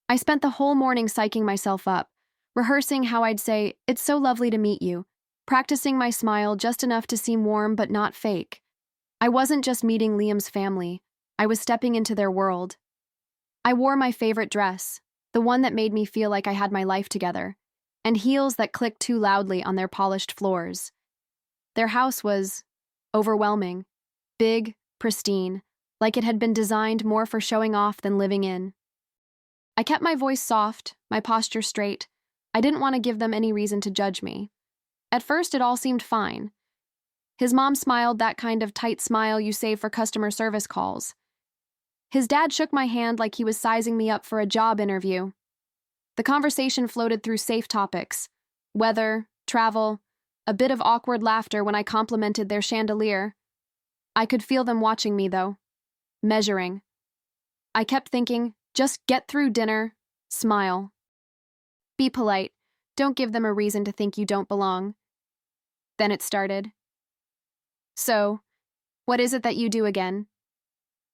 I spent the whole morning psyching myself up, rehearsing how I'd say, "It's so lovely to meet you," practicing my smile just enough to seem warm but not fake. I wasn't just meeting Liam's family, I was stepping into their world. I wore my favorite dress, the one that made me feel like I had my life together, and heels that clicked too loudly on their polished floors. Their house was overwhelming, big, pristine, like it had been designed more for showing off than living in. I kept my voice soft, my posture straight. I didn't want to give them any reason to judge me. At first, it all seemed fine. His mom smiled, that kind of tight smile you save for customer service calls. His dad shook my hand like he was sizing me up for a job interview. The conversation floated through safe topics: weather, travel, a bit of awkward laughter when I complimented their chandelier. I could feel them watching me, though, measuring. I kept thinking, just get through dinner, smile. Be polite, don't give them a reason to think you don't belong. Then it started. "So, what is it that you do again?"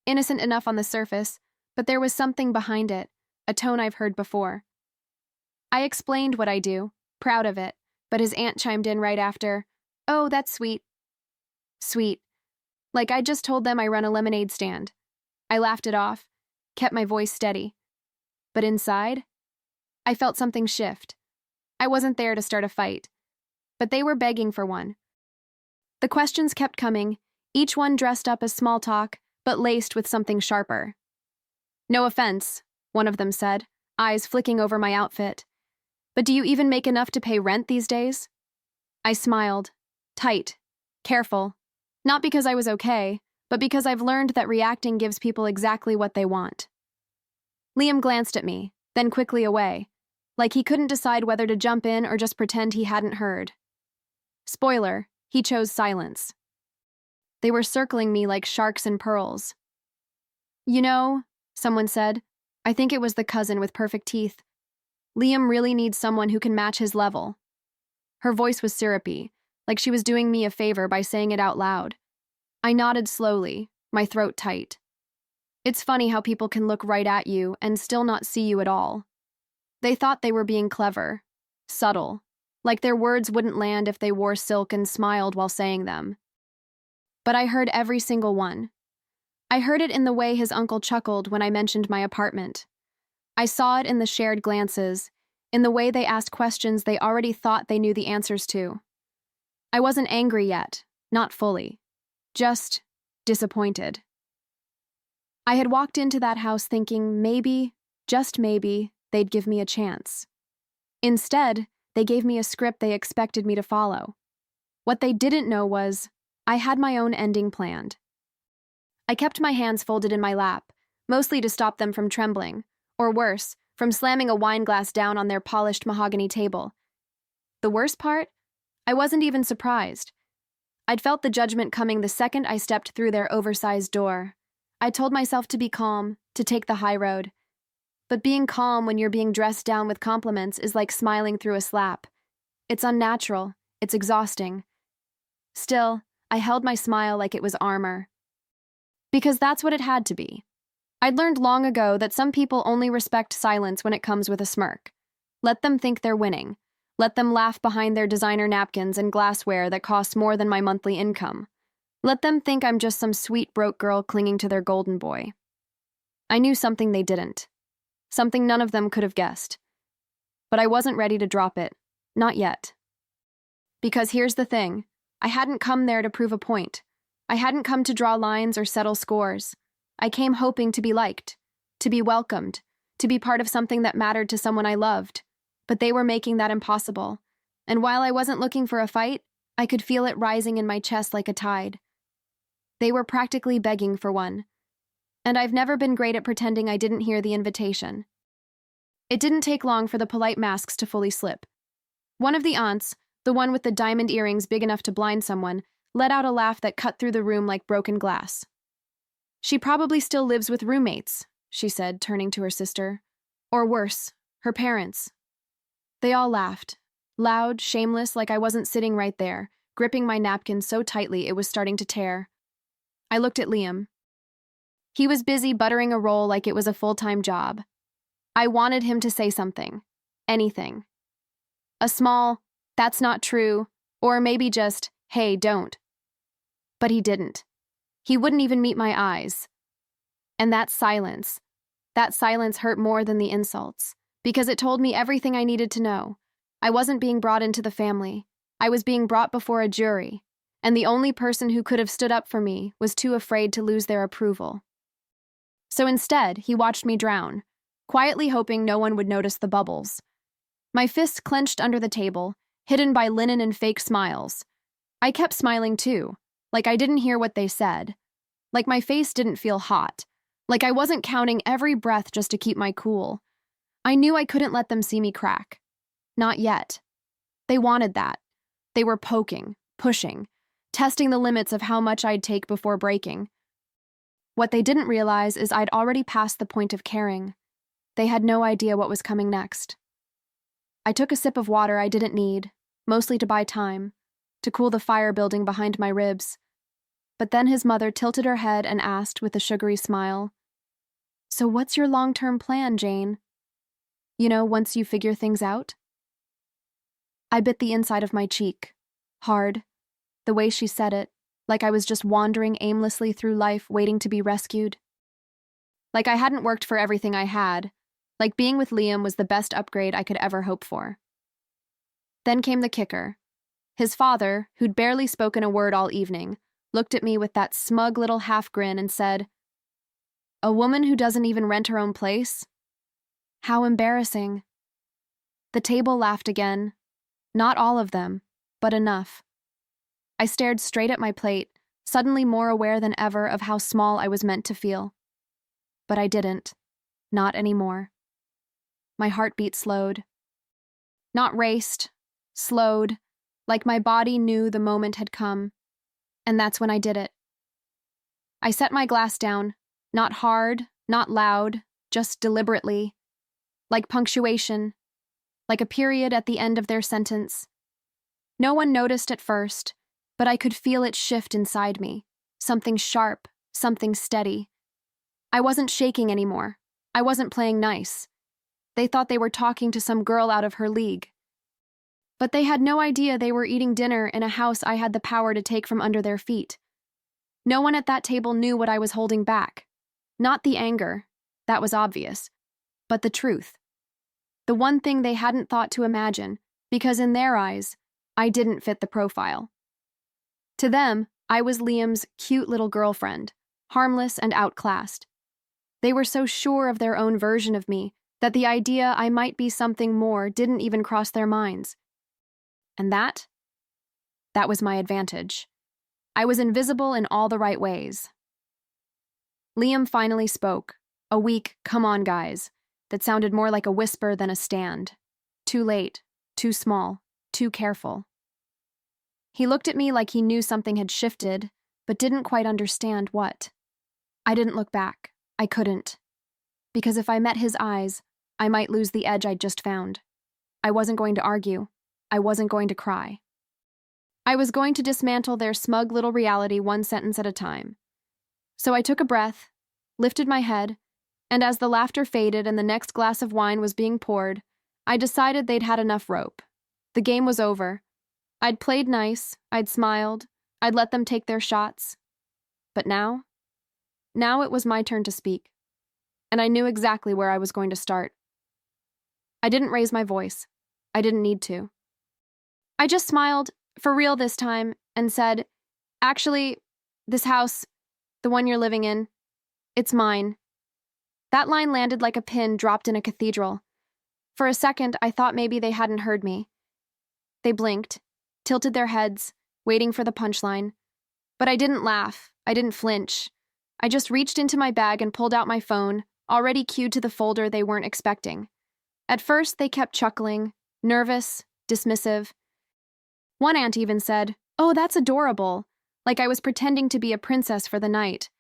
Innocent enough on the surface, but there was something behind it, a tone I've heard before. I explained what I do, proud of it, but his aunt chimed in right after, "Oh, that's sweet." Sweet. Like I just told them I run a lemonade stand. I laughed it off, kept my voice steady. But inside, I felt something shift. I wasn't there to start a fight, but they were begging for one. The questions kept coming, each one dressed up as small talk, but laced with something sharper. "No offense," one of them said, eyes flicking over my outfit. "But do you even make enough to pay rent these days?" I smiled, tight, careful, not because I was okay, but because I've learned that reacting gives people exactly what they want. Liam glanced at me, then quickly away, like he couldn't decide whether to jump in or just pretend he hadn't heard. Spoiler, he chose silence. They were circling me like sharks and pearls. "You know," someone said, I think it was the cousin with perfect teeth, "Liam really needs someone who can match his level." Her voice was syrupy, like she was doing me a favor by saying it out loud. I nodded slowly, my throat tight. It's funny how people can look right at you and still not see you at all. They thought they were being clever, subtle, like their words wouldn't land if they wore silk and smiled while saying them. But I heard every single one. I heard it in the way his uncle chuckled when I mentioned my apartment. I saw it in the shared glances, in the way they asked questions they already thought they knew the answers to. I wasn't angry yet, not fully, just disappointed. I had walked into that house thinking maybe, just maybe, they'd give me a chance. Instead, they gave me a script they expected me to follow. What they didn't know was, I had my own ending planned. I kept my hands folded in my lap, mostly to stop them from trembling, or worse, from slamming a wine glass down on their polished mahogany table. The worst part? I wasn't even surprised. I'd felt the judgment coming the second I stepped through their oversized door. I told myself to be calm, to take the high road. But being calm when you're being dressed down with compliments is like smiling through a slap. It's unnatural, it's exhausting. Still, I held my smile like it was armor. Because that's what it had to be. I'd learned long ago that some people only respect silence when it comes with a smirk. Let them think they're winning. Let them laugh behind their designer napkins and glassware that costs more than my monthly income. Let them think I'm just some sweet broke girl clinging to their golden boy. I knew something they didn't. Something none of them could have guessed. But I wasn't ready to drop it. Not yet. Because here's the thing. I hadn't come there to prove a point. I hadn't come to draw lines or settle scores. I came hoping to be liked, to be welcomed, to be part of something that mattered to someone I loved. But they were making that impossible. And while I wasn't looking for a fight, I could feel it rising in my chest like a tide. They were practically begging for one. And I've never been great at pretending I didn't hear the invitation. It didn't take long for the polite masks to fully slip. One of the aunts, the one with the diamond earrings big enough to blind someone, let out a laugh that cut through the room like broken glass. "She probably still lives with roommates," she said, turning to her sister. "Or worse, her parents." They all laughed, loud, shameless, like I wasn't sitting right there, gripping my napkin so tightly it was starting to tear. I looked at Liam. He was busy buttering a roll like it was a full-time job. I wanted him to say something. Anything. A small, "That's not true," or maybe just, "Hey, don't." But he didn't. He wouldn't even meet my eyes. And that silence hurt more than the insults, because it told me everything I needed to know. I wasn't being brought into the family. I was being brought before a jury, and the only person who could have stood up for me was too afraid to lose their approval. So instead, he watched me drown, quietly hoping no one would notice the bubbles. My fists clenched under the table, hidden by linen and fake smiles. I kept smiling too, like I didn't hear what they said, like my face didn't feel hot, like I wasn't counting every breath just to keep my cool. I knew I couldn't let them see me crack. Not yet. They wanted that. They were poking, pushing, testing the limits of how much I'd take before breaking. What they didn't realize is I'd already passed the point of caring. They had no idea what was coming next. I took a sip of water I didn't need, mostly to buy time, to cool the fire building behind my ribs. But then his mother tilted her head and asked with a sugary smile, "So what's your long-term plan, Jane? You know, once you figure things out?" I bit the inside of my cheek, hard, the way she said it, like I was just wandering aimlessly through life waiting to be rescued. Like I hadn't worked for everything I had, like being with Liam was the best upgrade I could ever hope for. Then came the kicker. His father, who'd barely spoken a word all evening, looked at me with that smug little half grin and said, "A woman who doesn't even rent her own place? How embarrassing." The table laughed again. Not all of them, but enough. I stared straight at my plate, suddenly more aware than ever of how small I was meant to feel. But I didn't. Not anymore. My heartbeat slowed. Not raced, slowed, like my body knew the moment had come. And that's when I did it. I set my glass down, not hard, not loud, just deliberately, like punctuation, like a period at the end of their sentence. No one noticed at first, but I could feel it shift inside me, something sharp, something steady. I wasn't shaking anymore. I wasn't playing nice. They thought they were talking to some girl out of her league. But they had no idea they were eating dinner in a house I had the power to take from under their feet. No one at that table knew what I was holding back. Not the anger, that was obvious, but the truth. The one thing they hadn't thought to imagine, because in their eyes, I didn't fit the profile. To them, I was Liam's cute little girlfriend, harmless and outclassed. They were so sure of their own version of me that the idea I might be something more didn't even cross their minds. And that was my advantage. I was invisible in all the right ways. Liam finally spoke, a weak, "Come on, guys," that sounded more like a whisper than a stand. Too late, too small, too careful. He looked at me like he knew something had shifted, but didn't quite understand what. I didn't look back. I couldn't. Because if I met his eyes, I might lose the edge I'd just found. I wasn't going to argue. I wasn't going to cry. I was going to dismantle their smug little reality one sentence at a time. So I took a breath, lifted my head, and as the laughter faded and the next glass of wine was being poured, I decided they'd had enough rope. The game was over. I'd played nice, I'd smiled, I'd let them take their shots. But now it was my turn to speak. And I knew exactly where I was going to start. I didn't raise my voice. I didn't need to. I just smiled, for real this time, and said, "Actually, this house, the one you're living in, it's mine." That line landed like a pin dropped in a cathedral. For a second, I thought maybe they hadn't heard me. They blinked, tilted their heads, waiting for the punchline. But I didn't laugh. I didn't flinch. I just reached into my bag and pulled out my phone, already cued to the folder they weren't expecting. At first, they kept chuckling, nervous, dismissive. One aunt even said, "Oh, that's adorable," like I was pretending to be a princess for the night.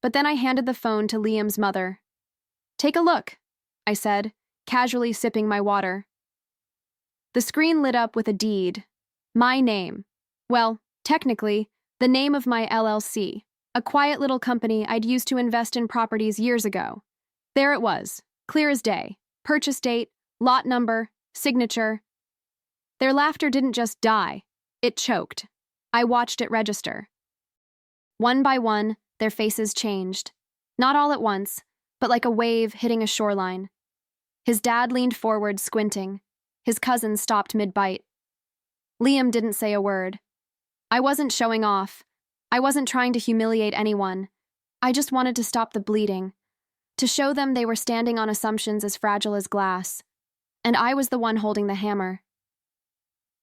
But then I handed the phone to Liam's mother. "Take a look," I said, casually sipping my water. The screen lit up with a deed. My name. Well, technically, the name of my LLC, a quiet little company I'd used to invest in properties years ago. There it was, clear as day, purchase date, lot number, signature. Their laughter didn't just die, it choked. I watched it register. One by one, their faces changed. Not all at once, but like a wave hitting a shoreline. His dad leaned forward, squinting. His cousin stopped mid-bite. Liam didn't say a word. I wasn't showing off. I wasn't trying to humiliate anyone. I just wanted to stop the bleeding, to show them they were standing on assumptions as fragile as glass. And I was the one holding the hammer.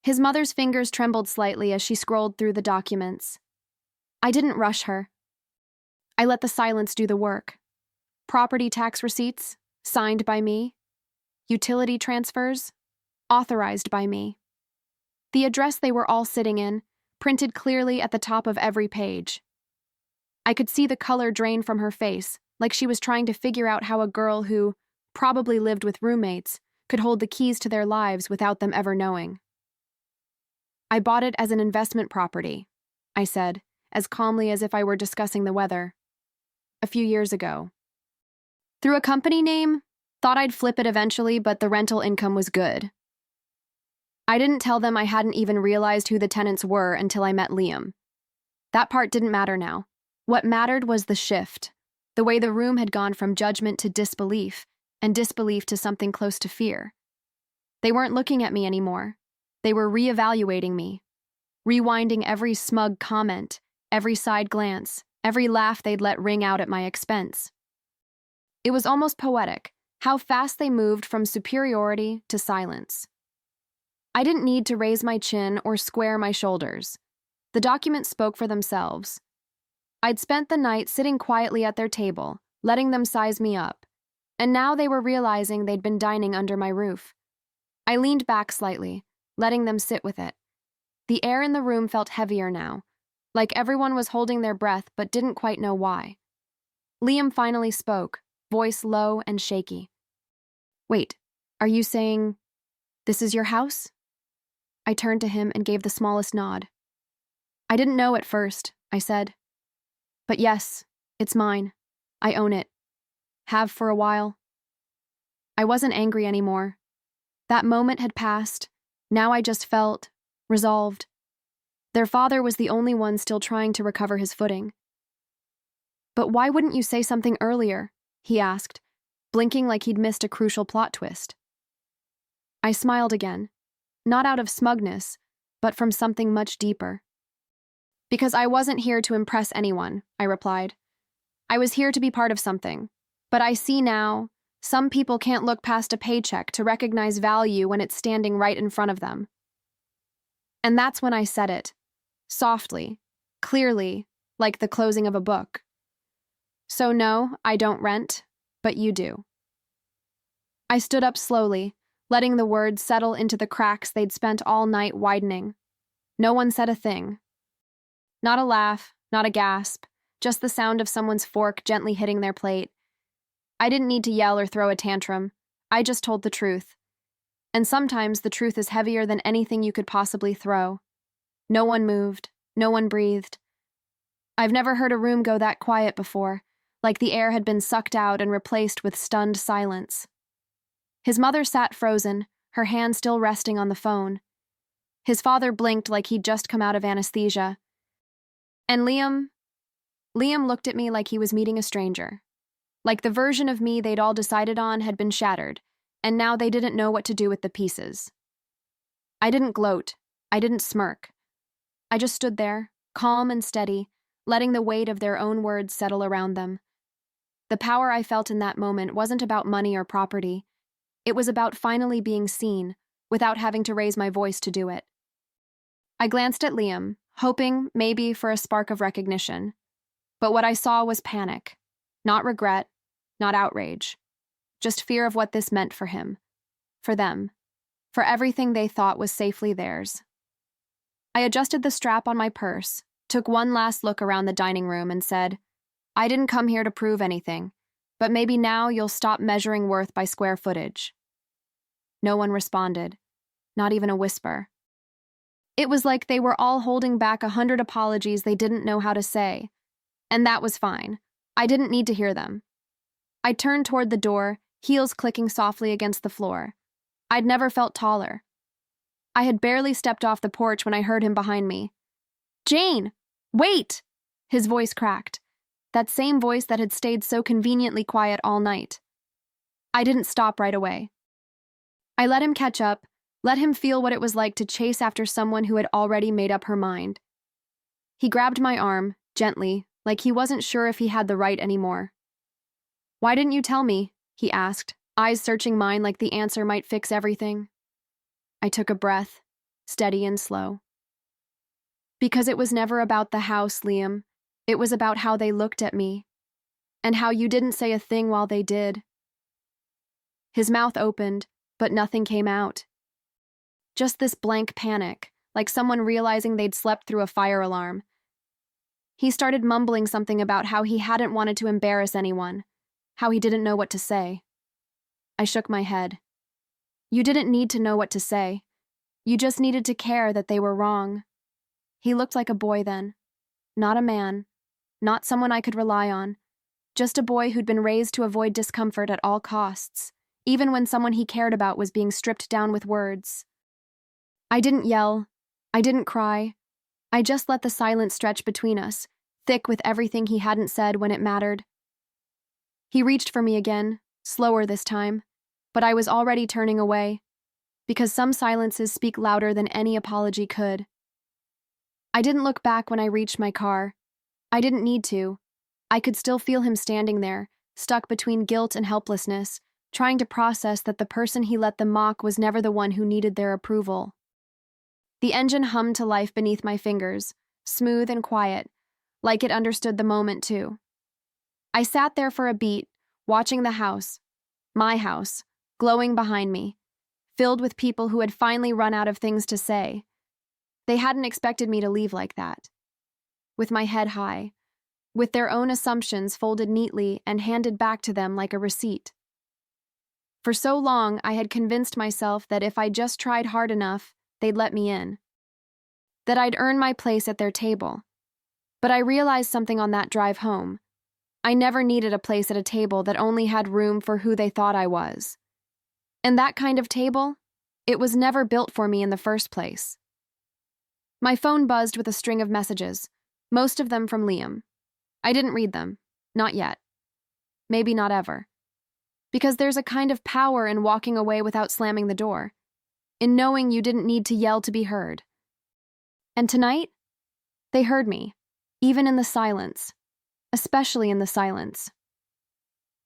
His mother's fingers trembled slightly as she scrolled through the documents. I didn't rush her. I let the silence do the work. Property tax receipts, signed by me. Utility transfers, authorized by me. The address they were all sitting in, printed clearly at the top of every page. I could see the color drain from her face, like she was trying to figure out how a girl who probably lived with roommates could hold the keys to their lives without them ever knowing. I bought it as an investment property, I said, as calmly as if I were discussing the weather. A few years ago. Through a company name, thought I'd flip it eventually, but the rental income was good. I didn't tell them I hadn't even realized who the tenants were until I met Liam. That part didn't matter now. What mattered was the shift, the way the room had gone from judgment to disbelief, and disbelief to something close to fear. They weren't looking at me anymore. They were reevaluating me, rewinding every smug comment, every side glance, every laugh they'd let ring out at my expense. It was almost poetic, how fast they moved from superiority to silence. I didn't need to raise my chin or square my shoulders. The documents spoke for themselves. I'd spent the night sitting quietly at their table, letting them size me up, and now they were realizing they'd been dining under my roof. I leaned back slightly, letting them sit with it. The air in the room felt heavier now, like everyone was holding their breath but didn't quite know why. Liam finally spoke, voice low and shaky. "Wait, are you saying this is your house?" I turned to him and gave the smallest nod. "I didn't know at first," I said. "But yes, it's mine. I own it. Have for a while." I wasn't angry anymore. That moment had passed. Now I just felt resolved. Their father was the only one still trying to recover his footing. "But why wouldn't you say something earlier?" he asked, blinking like he'd missed a crucial plot twist. I smiled again, not out of smugness, but from something much deeper. "Because I wasn't here to impress anyone," I replied. "I was here to be part of something. But I see now, some people can't look past a paycheck to recognize value when it's standing right in front of them." And that's when I said it, softly, clearly, like the closing of a book. "So no, I don't rent, but you do." I stood up slowly, letting the words settle into the cracks they'd spent all night widening. No one said a thing. Not a laugh, not a gasp, just the sound of someone's fork gently hitting their plate. I didn't need to yell or throw a tantrum. I just told the truth. And sometimes the truth is heavier than anything you could possibly throw. No one moved. No one breathed. I've never heard a room go that quiet before, like the air had been sucked out and replaced with stunned silence. His mother sat frozen, her hand still resting on the phone. His father blinked like he'd just come out of anesthesia. And Liam looked at me like he was meeting a stranger. Like the version of me they'd all decided on had been shattered, and now they didn't know what to do with the pieces. I didn't gloat. I didn't smirk. I just stood there, calm and steady, letting the weight of their own words settle around them. The power I felt in that moment wasn't about money or property. It was about finally being seen, without having to raise my voice to do it. I glanced at Liam, hoping, maybe, for a spark of recognition. But what I saw was panic. Not regret, not outrage. Just fear of what this meant for him. For them. For everything they thought was safely theirs. I adjusted the strap on my purse, took one last look around the dining room and said, "I didn't come here to prove anything, but maybe now you'll stop measuring worth by square footage." No one responded, not even a whisper. It was like they were all holding back 100 apologies they didn't know how to say. And that was fine. I didn't need to hear them. I turned toward the door, heels clicking softly against the floor. I'd never felt taller. I had barely stepped off the porch when I heard him behind me. "Jane! Wait!" His voice cracked. That same voice that had stayed so conveniently quiet all night. I didn't stop right away. I let him catch up, let him feel what it was like to chase after someone who had already made up her mind. He grabbed my arm, gently, like he wasn't sure if he had the right anymore. "Why didn't you tell me?" he asked, eyes searching mine like the answer might fix everything. I took a breath, steady and slow. "Because it was never about the house, Liam. It was about how they looked at me. And how you didn't say a thing while they did." His mouth opened, but nothing came out. Just this blank panic, like someone realizing they'd slept through a fire alarm. He started mumbling something about how he hadn't wanted to embarrass anyone, how he didn't know what to say. I shook my head. "You didn't need to know what to say. You just needed to care that they were wrong." He looked like a boy then. Not a man. Not someone I could rely on. Just a boy who'd been raised to avoid discomfort at all costs, even when someone he cared about was being stripped down with words. I didn't yell. I didn't cry. I just let the silence stretch between us, thick with everything he hadn't said when it mattered. He reached for me again, slower this time, but I was already turning away, because some silences speak louder than any apology could. I didn't look back when I reached my car. I didn't need to. I could still feel him standing there, stuck between guilt and helplessness, trying to process that the person he let them mock was never the one who needed their approval. The engine hummed to life beneath my fingers, smooth and quiet, like it understood the moment too. I sat there for a beat, watching the house, my house, glowing behind me, filled with people who had finally run out of things to say. They hadn't expected me to leave like that. With my head high, with their own assumptions folded neatly and handed back to them like a receipt. For so long, I had convinced myself that if I just tried hard enough, they'd let me in. That I'd earn my place at their table. But I realized something on that drive home. I never needed a place at a table that only had room for who they thought I was. And that kind of table, it was never built for me in the first place. My phone buzzed with a string of messages, most of them from Liam. I didn't read them. Not yet. Maybe not ever. Because there's a kind of power in walking away without slamming the door, in knowing you didn't need to yell to be heard. And tonight, they heard me, even in the silence, especially in the silence.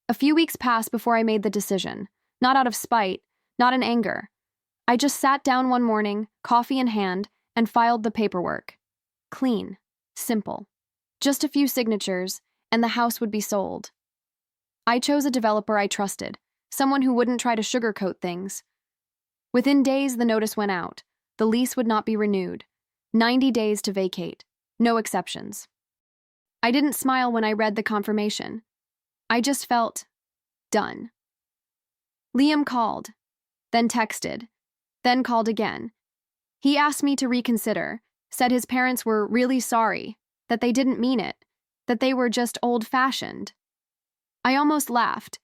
A few weeks passed before I made the decision, not out of spite, not in anger. I just sat down one morning, coffee in hand, and filed the paperwork. Clean, simple. Just a few signatures, and the house would be sold. I chose a developer I trusted, someone who wouldn't try to sugarcoat things. Within days, the notice went out. The lease would not be renewed. 90 days to vacate. No exceptions. I didn't smile when I read the confirmation. I just felt done. Liam called, then texted, then called again. He asked me to reconsider, said his parents were really sorry, that they didn't mean it, that they were just old-fashioned. I almost laughed,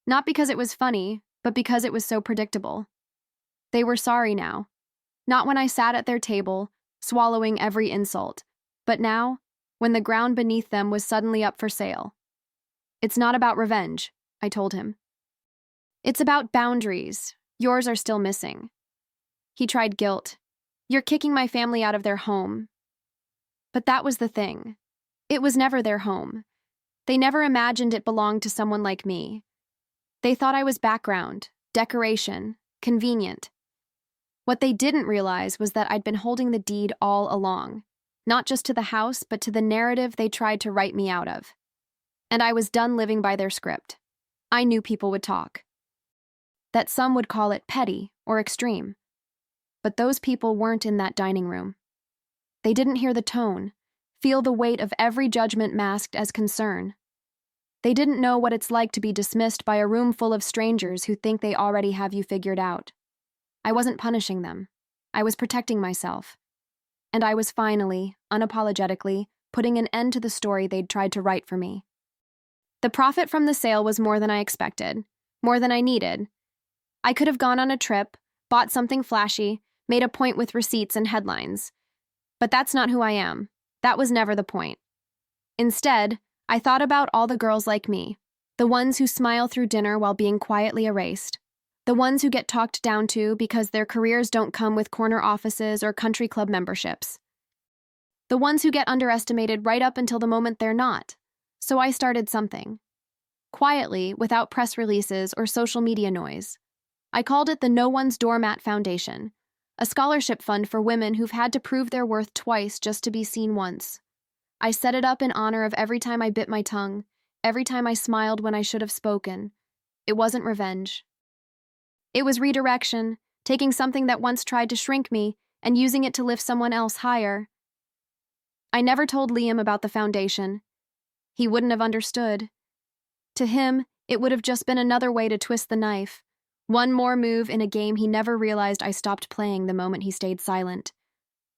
not because it was funny, but because it was so predictable. They were sorry now. Not when I sat at their table, swallowing every insult, but now, when the ground beneath them was suddenly up for sale. "It's not about revenge," I told him. "It's about boundaries. Yours are still missing." He tried guilt. "You're kicking my family out of their home." But that was the thing. It was never their home. They never imagined it belonged to someone like me. They thought I was background, decoration, convenient. What they didn't realize was that I'd been holding the deed all along, not just to the house, but to the narrative they tried to write me out of. And I was done living by their script. I knew people would talk. That some would call it petty or extreme. But those people weren't in that dining room. They didn't hear the tone, feel the weight of every judgment masked as concern. They didn't know what it's like to be dismissed by a room full of strangers who think they already have you figured out. I wasn't punishing them. I was protecting myself. And I was finally, unapologetically, putting an end to the story they'd tried to write for me. The profit from the sale was more than I expected. more than I needed. I could have gone on a trip, bought something flashy, made a point with receipts and headlines. But that's not who I am. That was never the point. Instead, I thought about all the girls like me, the ones who smile through dinner while being quietly erased, the ones who get talked down to because their careers don't come with corner offices or country club memberships, the ones who get underestimated right up until the moment they're not. So I started something. Quietly, without press releases or social media noise. I called it the No One's Doormat Foundation, a scholarship fund for women who've had to prove their worth twice just to be seen once. I set it up in honor of every time I bit my tongue, every time I smiled when I should have spoken. It wasn't revenge. It was redirection, taking something that once tried to shrink me and using it to lift someone else higher. I never told Liam about the foundation. He wouldn't have understood. To him, it would have just been another way to twist the knife. One more move in a game he never realized I stopped playing the moment he stayed silent.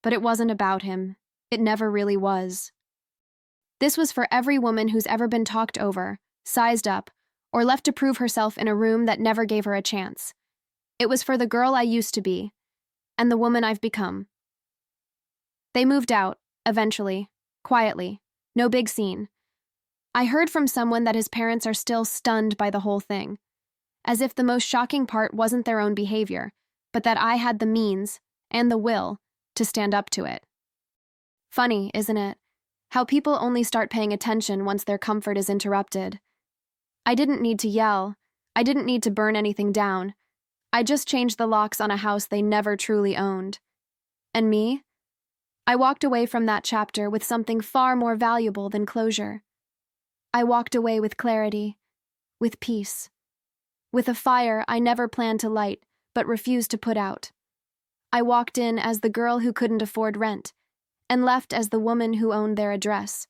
But it wasn't about him. It never really was. This was for every woman who's ever been talked over, sized up, or left to prove herself in a room that never gave her a chance. It was for the girl I used to be, and the woman I've become. They moved out, eventually, quietly, no big scene. I heard from someone that his parents are still stunned by the whole thing, as if the most shocking part wasn't their own behavior, but that I had the means, and the will, to stand up to it. Funny, isn't it? How people only start paying attention once their comfort is interrupted. I didn't need to yell. I didn't need to burn anything down. I just changed the locks on a house they never truly owned. And me? I walked away from that chapter with something far more valuable than closure. I walked away with clarity, with peace, with a fire I never planned to light but refused to put out. I walked in as the girl who couldn't afford rent, and left as the woman who owned their address.